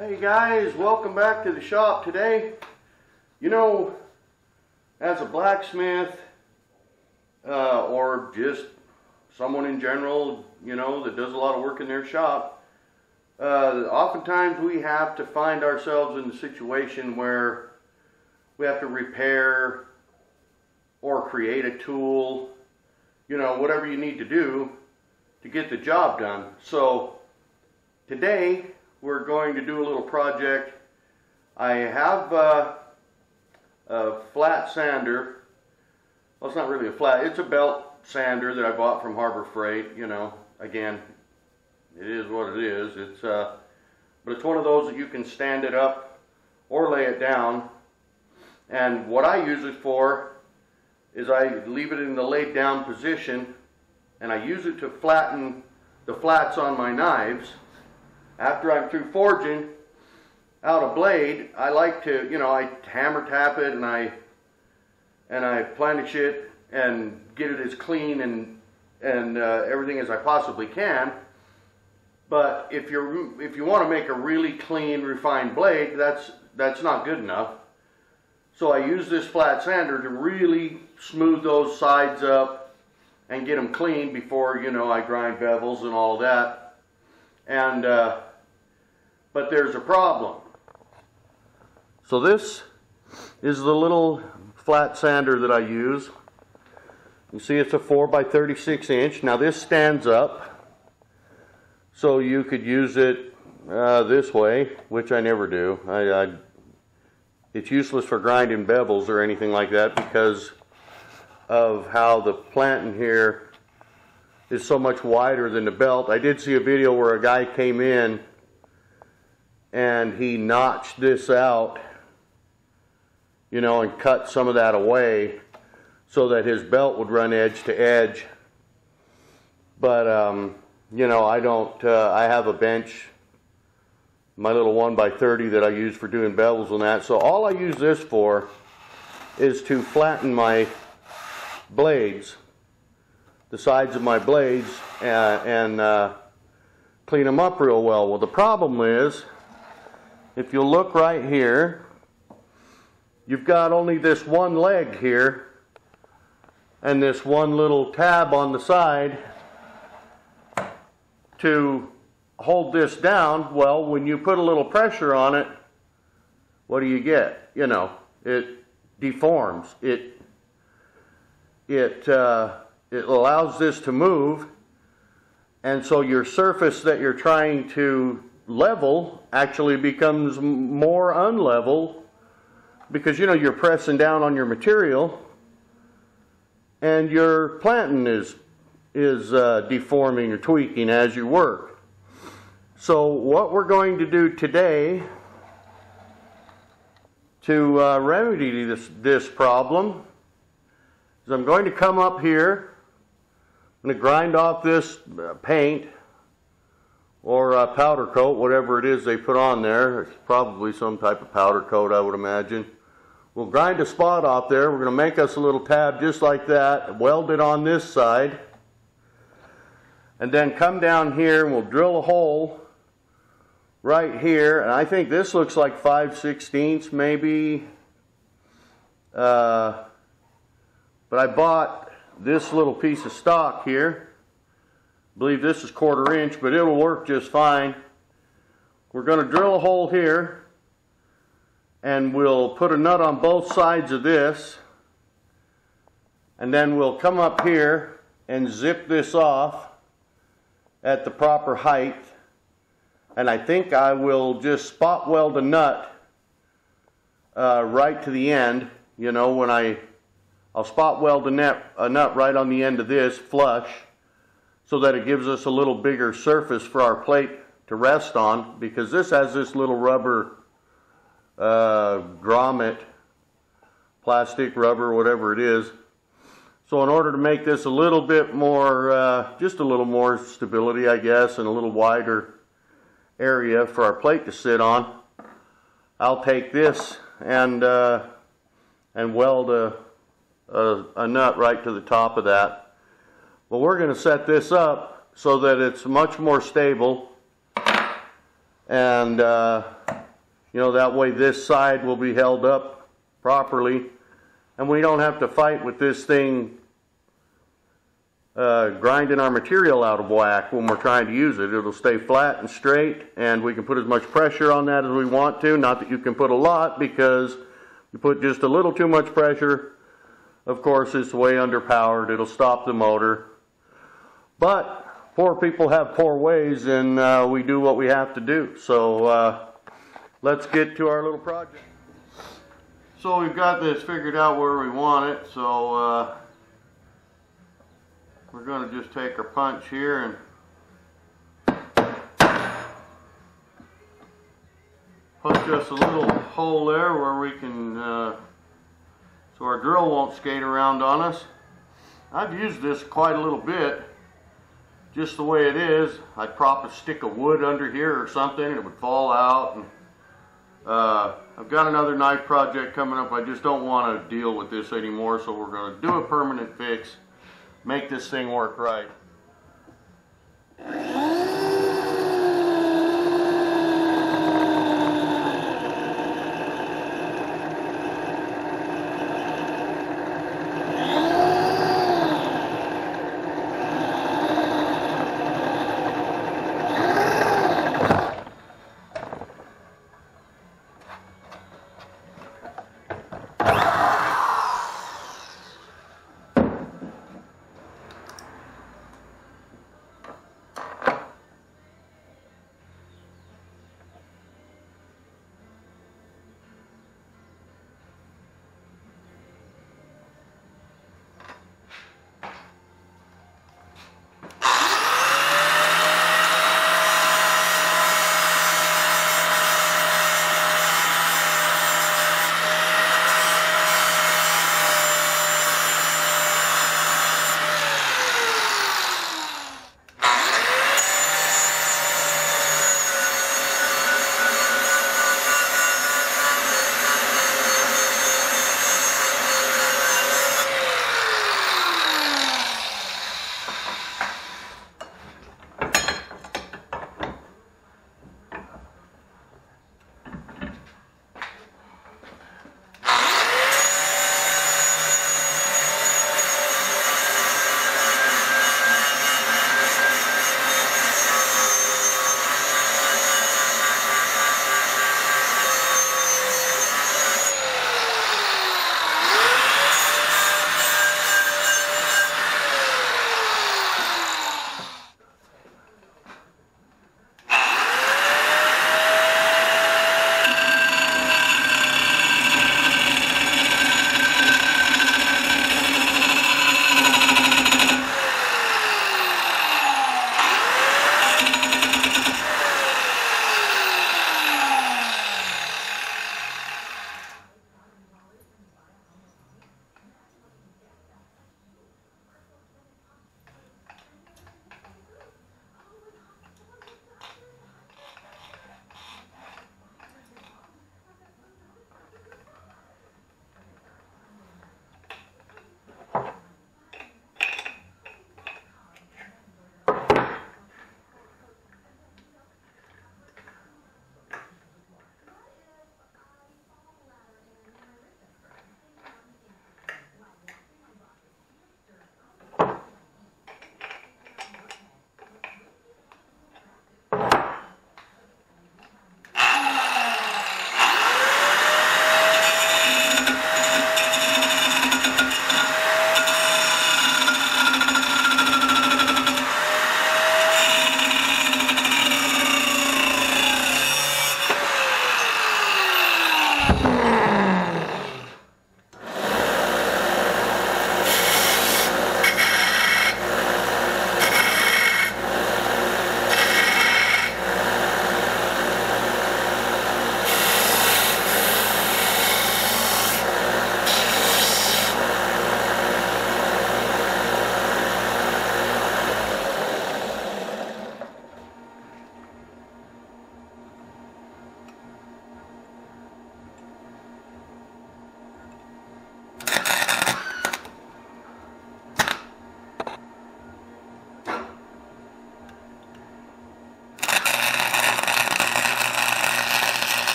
Hey guys, welcome back to the shop today. You know, as a blacksmith or just someone in general, you know, that does a lot of work in their shop, oftentimes we have to find ourselves in a situation where we have to repair or create a tool, you know, whatever you need to do to get the job done. So today we're going to do a little project. I have a flat sander. Well, it's not really a flat, it's a belt sander that I bought from Harbor Freight. You know, again, it is what it is. But it's one of those that you can stand it up or lay it down. And what I use it for is I leave it in the laid down position, and I use it to flatten the flats on my knives. After I'm through forging out a blade, I like to, you know, I hammer tap it and I planish it and get it as clean and everything as I possibly can. But if you want to make a really clean, refined blade, that's not good enough. So I use this flat sander to really smooth those sides up and get them clean before, you know, I grind bevels and all of that. And but there's a problem. So this is the little flat sander that I use. You see it's a 4x36 inch. Now this stands up, so you could use it this way, which I never do. It's useless for grinding bevels or anything like that because of how the plant in here is so much wider than the belt. I did see a video where a guy came in and he notched this out, you know, and cut some of that away so that his belt would run edge to edge. But you know, I don't. I have a bench, my little 1x30 that I use for doing bevels and that. So all I use this for is to flatten my blades, the sides of my blades, and clean them up real well. Well, the problem is, if you look right here, you've got only this one leg here and this one little tab on the side to hold this down. Well, when you put a little pressure on it, what do you get? You know, it deforms. It allows this to move, and so your surface that you're trying to level actually becomes more unlevel because, you know, you're pressing down on your material and your planting is deforming or tweaking as you work. So what we're going to do today to remedy this problem is I'm going to come up here, I'm going to grind off this paint or powder coat, whatever it is they put on there. It's probably some type of powder coat, I would imagine. We'll grind a spot off there. We're going to make us a little tab just like that, weld it on this side, and then come down here and we'll drill a hole right here. And I think this looks like 5/16 maybe. But I bought this little piece of stock here. I believe this is 1/4 inch, but it'll work just fine. We're going to drill a hole here, and we'll put a nut on both sides of this, and then we'll come up here and zip this off at the proper height. And I think I will just spot weld a nut right to the end. You know, when I'll spot weld a nut right on the end of this flush, so that it gives us a little bigger surface for our plate to rest on, because this has this little rubber grommet, plastic, rubber, whatever it is. So in order to make this a little bit more, just a little more stability, I guess, and a little wider area for our plate to sit on, I'll take this and weld a nut right to the top of that. Well, we're going to set this up so that it's much more stable and you know, that way this side will be held up properly, and we don't have to fight with this thing grinding our material out of whack when we're trying to use it. It'll stay flat and straight, and we can put as much pressure on that as we want to. Not that you can put a lot, because you put just a little too much pressure, of course it's way underpowered. It'll stop the motor. But poor people have poor ways, and we do what we have to do. So let's get to our little project. So we've got this figured out where we want it, so we're going to just take our punch here and punch us a little hole there where we can, so our drill won't skate around on us. I've used this quite a little bit, just the way it is. I'd prop a stick of wood under here or something and it would fall out. And, I've got another knife project coming up. I just don't want to deal with this anymore, so we're going to do a permanent fix. Make this thing work right.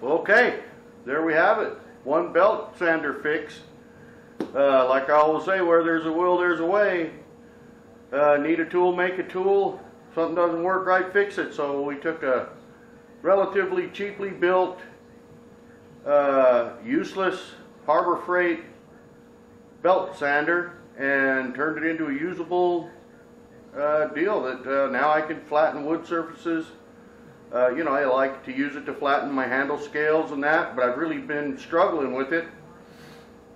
Okay, there we have it. One belt sander fix. Like I always say, where there's a will, there's a way. Need a tool, make a tool. Something doesn't work right, fix it. So we took a relatively cheaply built, useless Harbor Freight belt sander and turned it into a usable deal that now I can flatten wood surfaces. You know, I like to use it to flatten my handle scales and that, but I've really been struggling with it.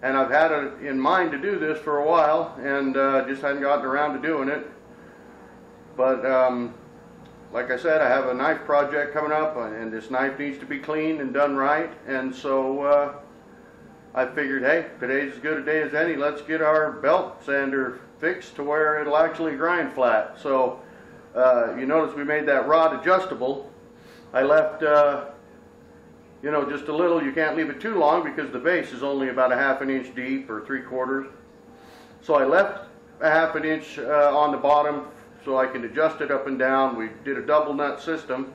And I've had it in mind to do this for a while, and just hadn't gotten around to doing it. But like I said, I have a knife project coming up, and this knife needs to be cleaned and done right. And so I figured, hey, today's as good a day as any. Let's get our belt sander fixed to where it'll actually grind flat. So you notice we made that rod adjustable. I left, you know, just a little. You can't leave it too long because the base is only about a ½ inch deep or 3/4. So I left a ½ inch on the bottom so I can adjust it up and down. We did a double nut system.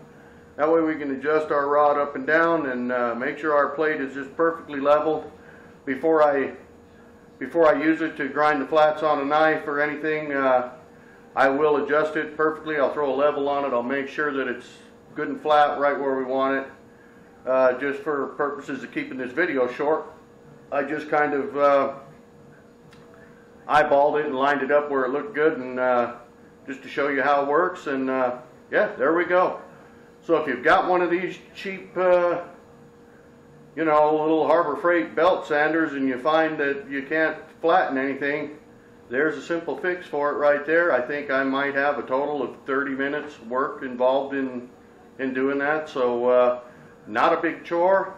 That way we can adjust our rod up and down and make sure our plate is just perfectly level before I use it to grind the flats on a knife or anything. I will adjust it perfectly. I'll throw a level on it. I'll make sure that it's good and flat right where we want it. Just for purposes of keeping this video short, I just kind of eyeballed it and lined it up where it looked good, and just to show you how it works. And yeah, there we go. So if you've got one of these cheap you know, little Harbor Freight belt sanders and you find that you can't flatten anything, there's a simple fix for it right there. I think I might have a total of 30 minutes work involved in doing that. So not a big chore,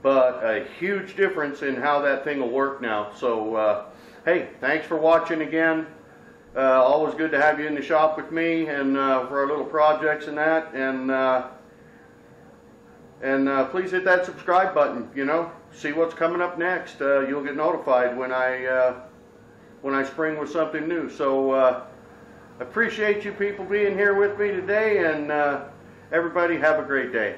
but a huge difference in how that thing will work now. So hey, thanks for watching again. Always good to have you in the shop with me and for our little projects and that. And please hit that subscribe button. You know, see what's coming up next. You'll get notified when I spring with something new. So appreciate you people being here with me today, and everybody have a great day.